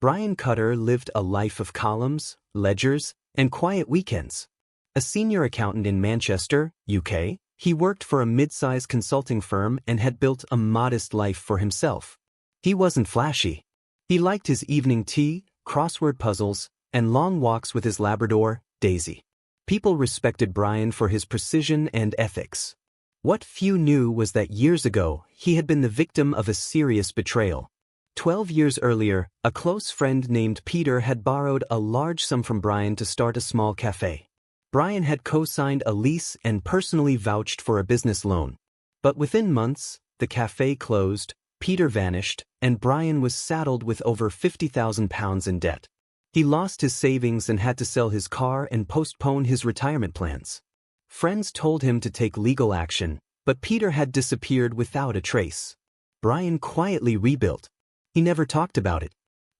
Brian Cutter lived a life of columns, ledgers, and quiet weekends. A senior accountant in Manchester, UK, he worked for a mid-sized consulting firm and had built a modest life for himself. He wasn't flashy. He liked his evening tea, crossword puzzles, and long walks with his Labrador, Daisy. People respected Brian for his precision and ethics. What few knew was that years ago, he had been the victim of a serious betrayal. 12 years earlier, a close friend named Peter had borrowed a large sum from Brian to start a small cafe. Brian had co-signed a lease and personally vouched for a business loan. But within months, the cafe closed, Peter vanished, and Brian was saddled with over £50,000 in debt. He lost his savings and had to sell his car and postpone his retirement plans. Friends told him to take legal action, but Peter had disappeared without a trace. Brian quietly rebuilt. He never talked about it.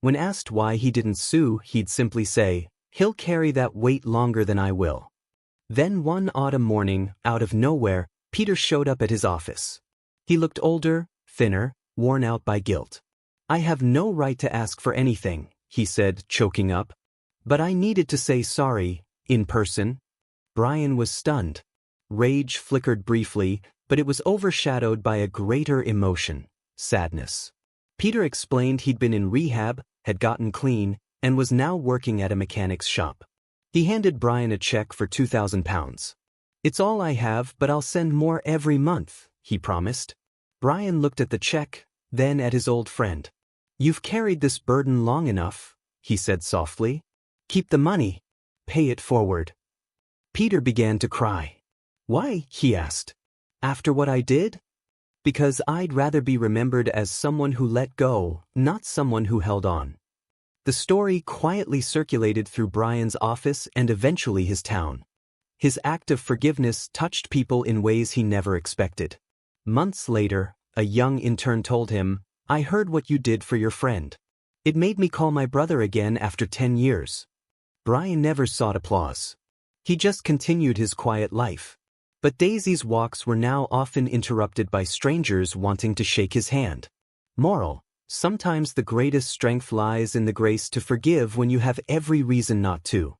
When asked why he didn't sue, he'd simply say, "He'll carry that weight longer than I will." Then one autumn morning, out of nowhere, Peter showed up at his office. He looked older, thinner, worn out by guilt. "I have no right to ask for anything," he said, choking up. "But I needed to say sorry, in person." Brian was stunned. Rage flickered briefly, but it was overshadowed by a greater emotion: sadness. Peter explained he'd been in rehab, had gotten clean, and was now working at a mechanic's shop. He handed Brian a check for £2,000. "It's all I have, but I'll send more every month," he promised. Brian looked at the check, then at his old friend. "You've carried this burden long enough," he said softly. "Keep the money. Pay it forward." Peter began to cry. "Why?" he asked. "After what I did? Because I'd rather be remembered as someone who let go, not someone who held on." The story quietly circulated through Brian's office and eventually his town. His act of forgiveness touched people in ways he never expected. Months later, a young intern told him, "I heard what you did for your friend. It made me call my brother again after 10 years." Brian never sought applause. He just continued his quiet life. But Daisy's walks were now often interrupted by strangers wanting to shake his hand. Moral: sometimes the greatest strength lies in the grace to forgive when you have every reason not to.